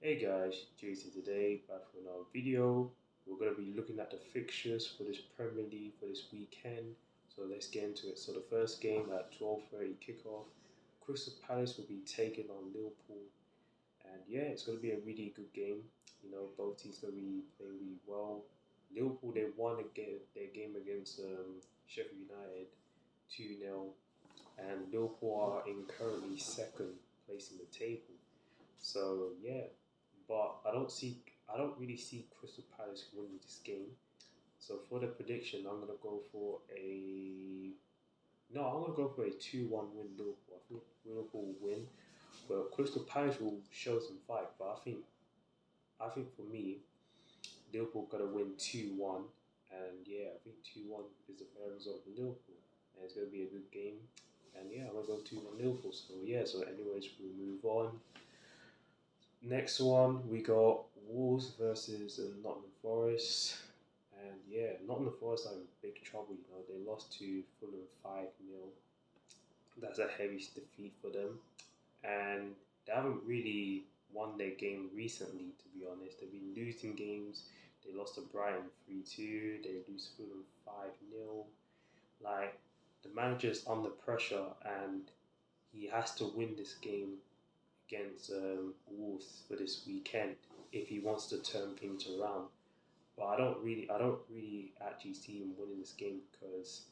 Hey guys, Jason today, back for another video. We're going to be looking at the fixtures for this Premier League for this weekend. So let's get into it. So the first game at 12:30 kickoff, Crystal Palace will be taking on Liverpool. And yeah, it's going to be a really good game. Both teams going to be playing really well. Liverpool, they won their game against Sheffield United 2-0. And Liverpool are in currently second place in the table. So yeah, but I don't really see Crystal Palace winning this game. So for the prediction, I'm gonna go for a 2-1 win Liverpool. I think Liverpool will win, but Crystal Palace will show some fight. But I think for me, Liverpool gonna win 2-1, and yeah, I think 2-1 is a fair result for Liverpool, and it's gonna be a good game. And yeah, I'm gonna go 2-1 Liverpool. So yeah, so anyways, we move on. Next one, we got Wolves versus Nottingham Forest. And yeah, Nottingham Forest are in big trouble. They lost to Fulham 5-0. That's a heavy defeat for them. And they haven't really won their game recently, to be honest. They've been losing games. They lost to Brighton 3-2. They lose Fulham 5-0. Like, the manager's under pressure and he has to win this game against Wolves for this weekend if he wants to turn things around. But I don't really actually see him winning this game because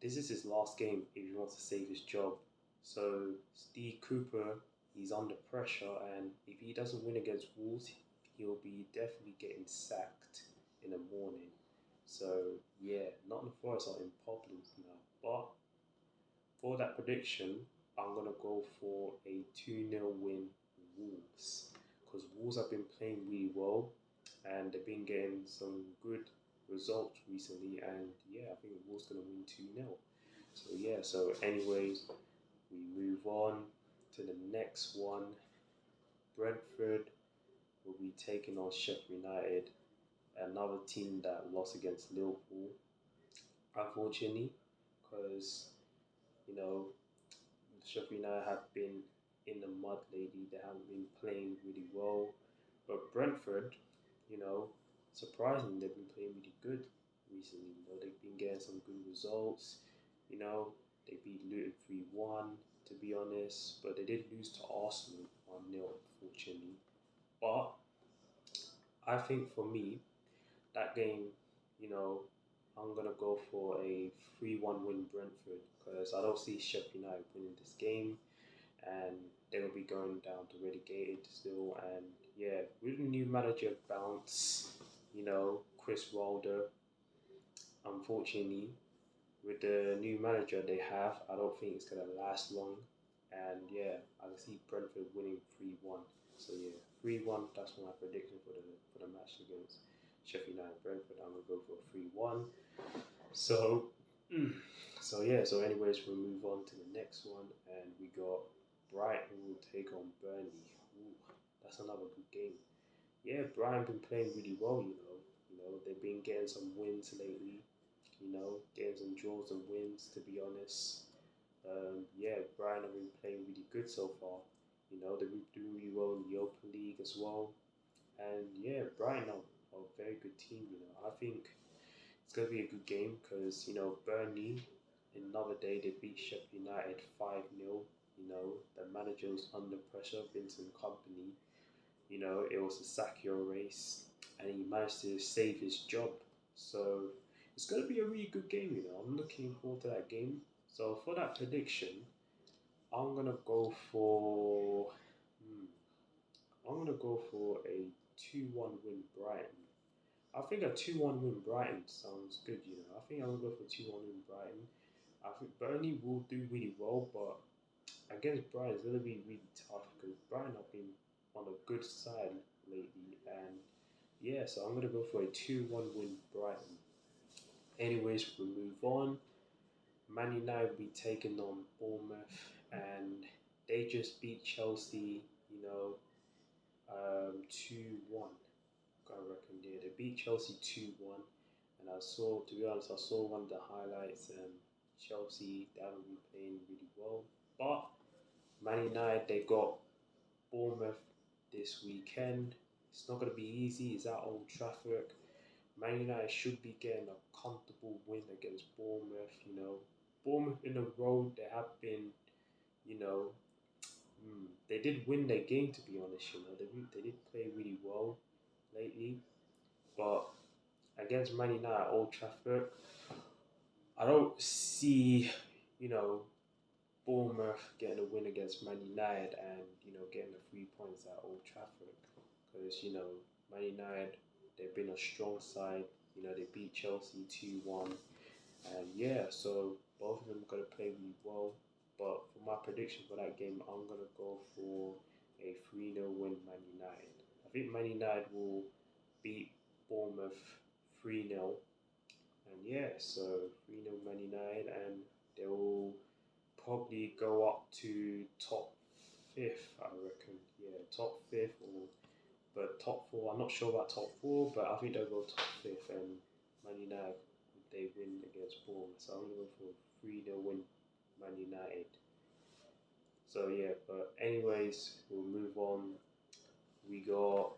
this is his last game if he wants to save his job. So Steve Cooper, he's under pressure, and if he doesn't win against Wolves, he'll be definitely getting sacked in the morning. So yeah, Nottingham Forest are in problems now. But for that prediction, I'm gonna go for a 2-0 win Wolves because Wolves have been playing really well and they've been getting some good results recently. And yeah, I think Wolves gonna win 2-0. So yeah, so anyways, we move on to the next one. Brentford will be taking on Sheffield United, another team that lost against Liverpool, unfortunately, because you know Sheffield United have been in the mud lately. They haven't been playing really well. But Brentford, you know, surprisingly, they've been playing really good recently. They've been getting some good results. You know, they beat Luton 3-1, to be honest. But they did lose to Arsenal 1-0, unfortunately. But I think for me, that game, you know, I'm gonna go for a 3-1 win Brentford because I don't see Sheffield United winning this game, and they will be going down to relegated still. And yeah, with the new manager bounce, Chris Wilder, unfortunately, with the new manager they have, I don't think it's gonna last long. And yeah, I can see Brentford winning 3-1. So yeah, 3-1. That's my prediction for the match against Sheffield United Brentford. I'm gonna go for 3-1. So, so yeah. So anyways, we'll move on to the next one, and we got Brighton will take on Burnley. Ooh, that's another good game. Yeah, Brighton been playing really well. They've been getting some wins lately. Getting some draws and wins. To be honest, yeah, Brighton have been playing really good so far. They've been doing really well in the Europa League as well. And yeah, Brighton are a very good team. I think it's going to be a good game because, Burnley, another day, they beat Sheffield United 5-0. The manager was under pressure, Vincent Company. It was a Sakio race and he managed to save his job. So it's going to be a really good game. I'm looking forward to that game. So for that prediction, I'm going to go for. Hmm, I'm going to go for a 2-1 win Brighton. I think a 2-1 win Brighton sounds good. I think I'm going to go for 2-1 win Brighton. I think Burnley will do really well, but against Brighton it's going to be really tough because Brighton have been on a good side lately. And yeah, so I'm going to go for a 2-1 win Brighton. Anyways, we move on. Man United will be taking on Bournemouth, and they just beat Chelsea, 2-1. I reckon, yeah, they beat Chelsea 2-1. And to be honest, I saw one of the highlights, and Chelsea, they haven't been playing really well. But Man United, they got Bournemouth this weekend. It's not going to be easy. It's at Old Trafford. Man United should be getting a comfortable win against Bournemouth. Bournemouth in the road, they have been, you know, they did win their game, to be honest. They did play really well lately. But against Man United at Old Trafford, I don't see, you know, Bournemouth getting a win against Man United and getting the 3 points at Old Trafford because Man United, they've been a strong side. They beat Chelsea 2-1, and yeah, so both of them are gonna play really well. But for my prediction for that game, I'm gonna go for a 3-0 win Man United. I think Man United will beat Bournemouth 3-0, and yeah, so 3-0 Man United, and they will probably go up to top fifth, I reckon. Yeah, top fifth, or but top four. I'm not sure about top four, but I think they'll go top fifth, and Man United, they win against Bournemouth. So I'm gonna go for 3-0 win Man United. So yeah, but anyways, we'll move on. We got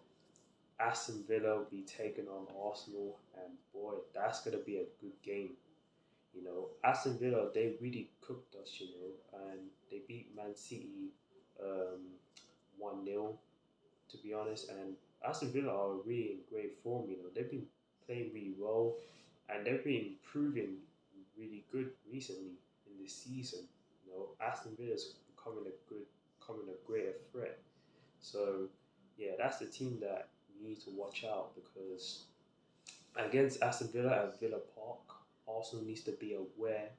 Aston Villa will be taking on Arsenal, and boy, that's gonna be a good game. Aston Villa, they really cooked us, and they beat Man City 1-0, to be honest. And Aston Villa are really in great form, They've been playing really well, and they've been improving really good recently in this season. Aston Villa is becoming a greater threat. So, yeah, that's the team that we need to watch out because against Aston Villa at Villa Park, Arsenal needs to be aware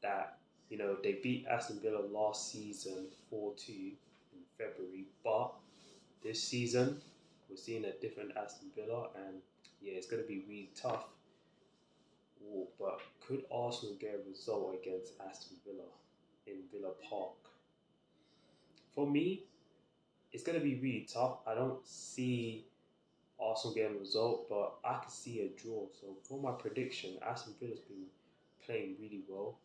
that they beat Aston Villa last season 4-2 in February, but this season we're seeing a different Aston Villa, and yeah, it's going to be really tough. Ooh, but could Arsenal get a result against Aston Villa in Villa Park? For me, it's going to be really tough. I don't see Arsenal getting a result, but I can see a draw. So for my prediction, Aston Villa's been playing really well.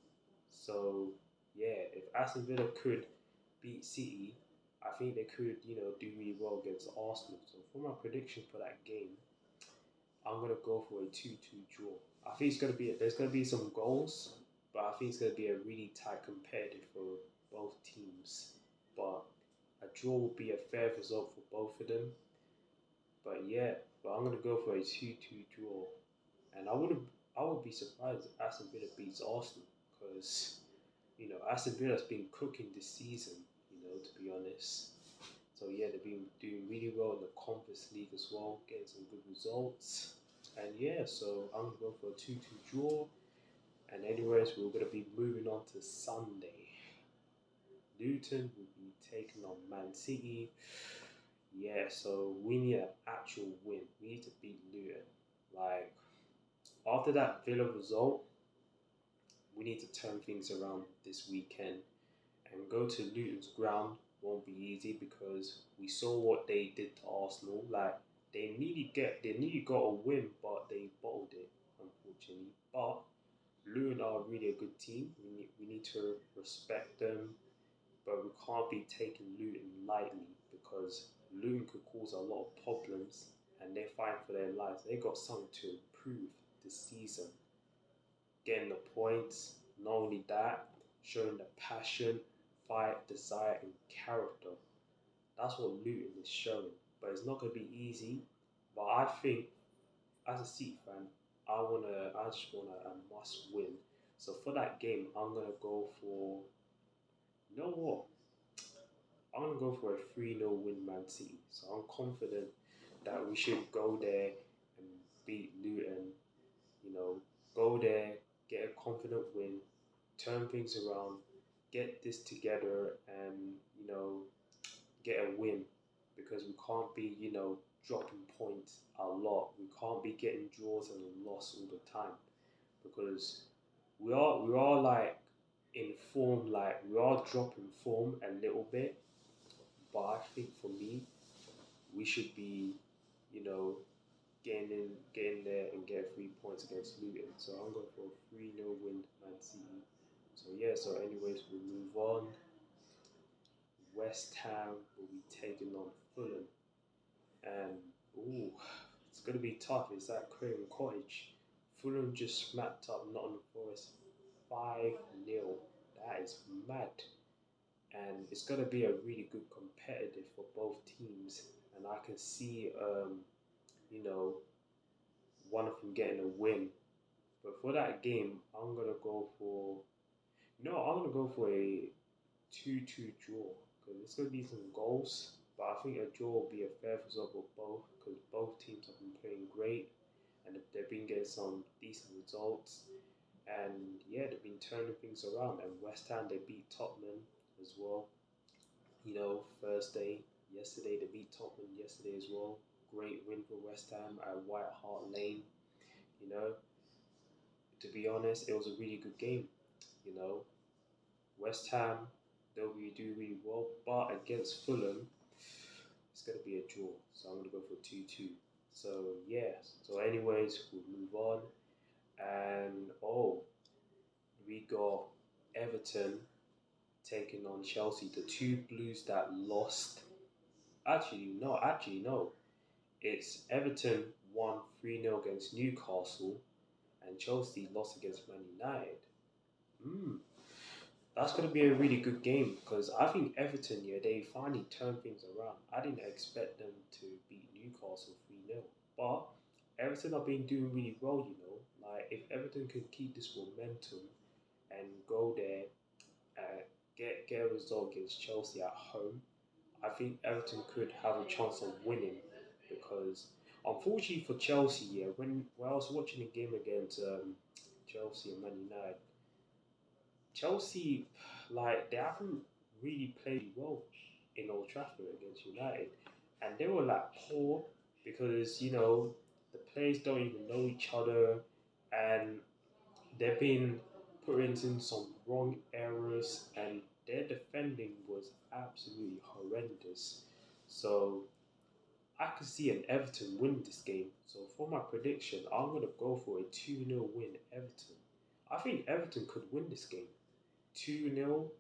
So yeah, if Aston Villa could beat City, I think they could, do really well against Arsenal. So for my prediction for that game, I'm gonna go for a 2-2 draw. I think there's gonna be some goals, but I think it's gonna be a really tight competitive for both teams. But a draw will be a fair result for both of them. But yeah, I'm gonna go for a 2-2 draw, and I would be surprised if Aston Villa beats Arsenal because Aston Villa's been cooking this season. To be honest. So yeah, they've been doing really well in the Conference League as well, getting some good results. And yeah, so I'm gonna go for a 2-2 draw. And anyways, we're gonna be moving on to Sunday. Luton will be taking on Man City. Yeah, so we need an actual win. We need to beat Luton. Like after that Villa result, we need to turn things around this weekend and go to Luton's ground. Won't be easy because we saw what they did to Arsenal. Like they nearly got a win, but they bottled it, unfortunately. But Luton are really a good team. We need to respect them, but we can't be taking Luton lightly because Luton could cause a lot of problems, and they're fighting for their lives. They got something to improve this season, getting the points. Not only that, showing the passion, fight, desire, and character. That's what Luton is showing. But it's not going to be easy. But I think, as a City fan, I just wanna a must win. So for that game, I'm gonna go for. You know what? I'm gonna go for a 3-0 win, Man City. So I'm confident that we should go there and beat Luton. You know, go there, get a confident win, turn things around, get this together, and get a win because we can't be dropping points a lot. We can't be getting draws and loss all the time because we are like in form, like we are dropping form a little bit. But I think for me, we should be, you know, getting there and get 3 points against Luton. So I'm going for a 3-0 win, Man City. So yeah. So anyways, we move on. West Ham will be taking on Fulham. going to be tough. It's at Craven Cottage. Fulham just smacked up Nottingham Forest 5-0. That is mad. And it's going to be a really good competitive for both teams. And I can see, you know, one of them getting a win. But for that game, I'm going to go for. No, I'm going to go for a 2-2 draw because it's going to be some goals. But I think a draw will be a fair result for both because both teams have been playing great and they've been getting some decent results. And yeah, they've been turning things around. And West Ham, they beat Tottenham as well. You know, yesterday, they beat Tottenham yesterday as well. Great win for West Ham at White Hart Lane. You know, to be honest, it was a really good game. You know, West Ham, they'll be do really well, but against Fulham, it's going to be a draw. So I'm going to go for 2-2. So, yeah. So, anyways, we'll move on. And, we got Everton taking on Chelsea. The two Blues that lost. Actually, no. It's Everton won 3-0 against Newcastle and Chelsea lost against Man United. That's going to be a really good game because I think Everton, yeah, they finally turned things around. I didn't expect them to beat Newcastle 3-0. But Everton have been doing really well, you know. Like, if Everton can keep this momentum and go there and get a result against Chelsea at home, I think Everton could have a chance of winning because, unfortunately for Chelsea, yeah, when I was watching the game against Chelsea and Man United, Chelsea, like, they haven't really played well in Old Trafford against United, and they were like poor because the players don't even know each other, and they've been put into some wrong errors, and their defending was absolutely horrendous. So I could see an Everton win this game. So for my prediction, I'm going to go for a 2-0 win Everton. I think Everton could win this game. 2-0.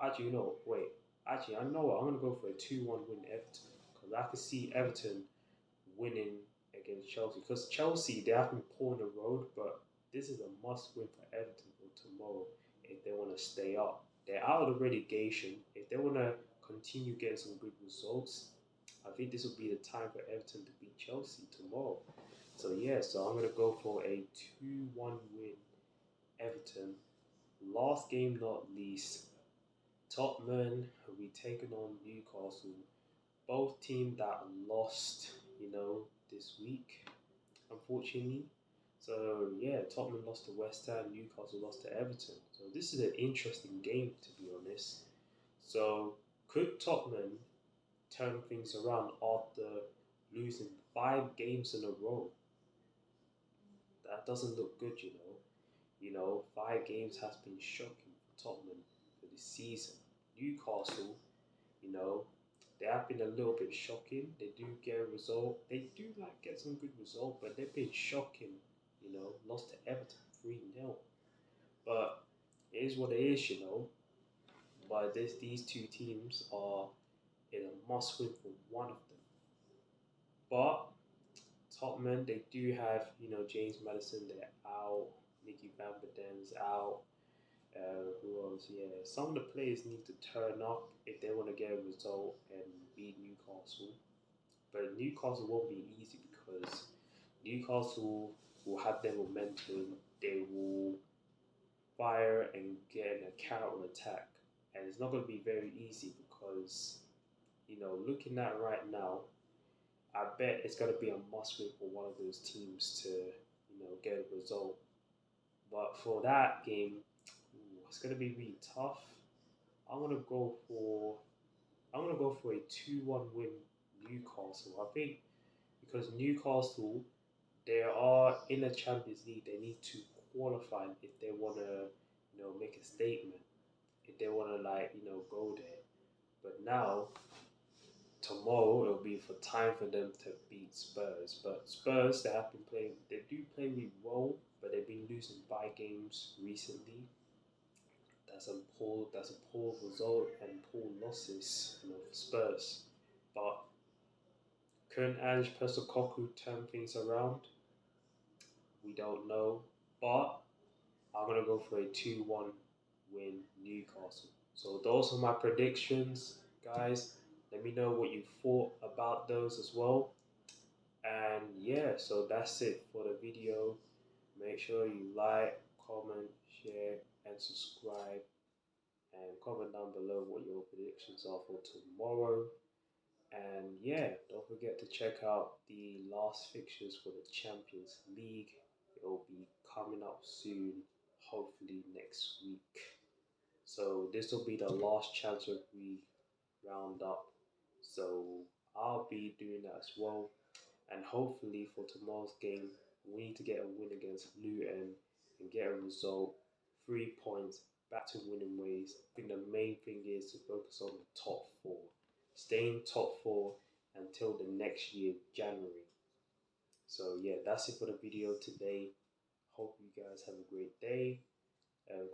Actually, no, wait. Actually, I know what. I'm going to go for a 2-1 win Everton. Because I could see Everton winning against Chelsea. Because Chelsea, they have been poor on the road, but this is a must win for Everton for tomorrow if they want to stay up. They're out of the relegation. If they want to continue getting some good results, I think this will be the time for Everton to beat Chelsea tomorrow. So yeah, so I'm going to go for a 2-1 win Everton. Last game not least, Tottenham will be taking on Newcastle. Both teams that lost, this week, unfortunately. So yeah, Tottenham lost to West Ham, Newcastle lost to Everton. So this is an interesting game, to be honest. So could Tottenham turn things around after losing 5 games in a row? That doesn't look good, you know. 5 games has been shocking for Tottenham for this season. Newcastle, you know, they have been a little bit shocking. They do get a result. They do get some good result, but they've been shocking. Lost to Everton 3-0. But it is what it is. But these two teams are in a must win for one of them. But Tottenham, they do have, James Madison, they're out. Nicky Van Beden's out. Who else? Yeah, some of the players need to turn up if they want to get a result and beat Newcastle. But Newcastle won't be easy because Newcastle will have their momentum. They will fire and get a counter attack, and it's not going to be very easy because, looking at right now, I bet it's going to be a must win for one of those teams to, get a result. But for that game, it's going to be really tough. I'm going to go for a 2-1 win Newcastle. I think because Newcastle, they are in the Champions League. They need to qualify if they want to, make a statement. If they want to, go there. But now, tomorrow, it'll be for time for them to beat Spurs. But Spurs, they do play really well, but they've been losing 5 games recently. That's a poor result and poor losses, for Spurs. But Could Ange Postecoglou turn things around? We don't know, but I'm gonna go for a 2-1 win Newcastle. So those are my predictions, guys. Let me know what you thought about those as well. And yeah, so that's it for the video. Make sure you like, comment, share, and subscribe. And comment down below what your predictions are for tomorrow. And yeah, don't forget to check out the last fixtures for the Champions League. It will be coming up soon, hopefully next week. So this will be the last chance of we round up. So I'll be doing that as well. And hopefully for tomorrow's game, we need to get a win against Luton and get a result. 3 points, back to winning ways. I think the main thing is to focus on the top four. Stay in top four until the next year, January. So yeah, that's it for the video today. Hope you guys have a great day.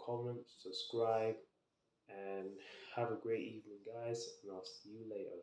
Comment, subscribe, and have a great evening, guys. And I'll see you later.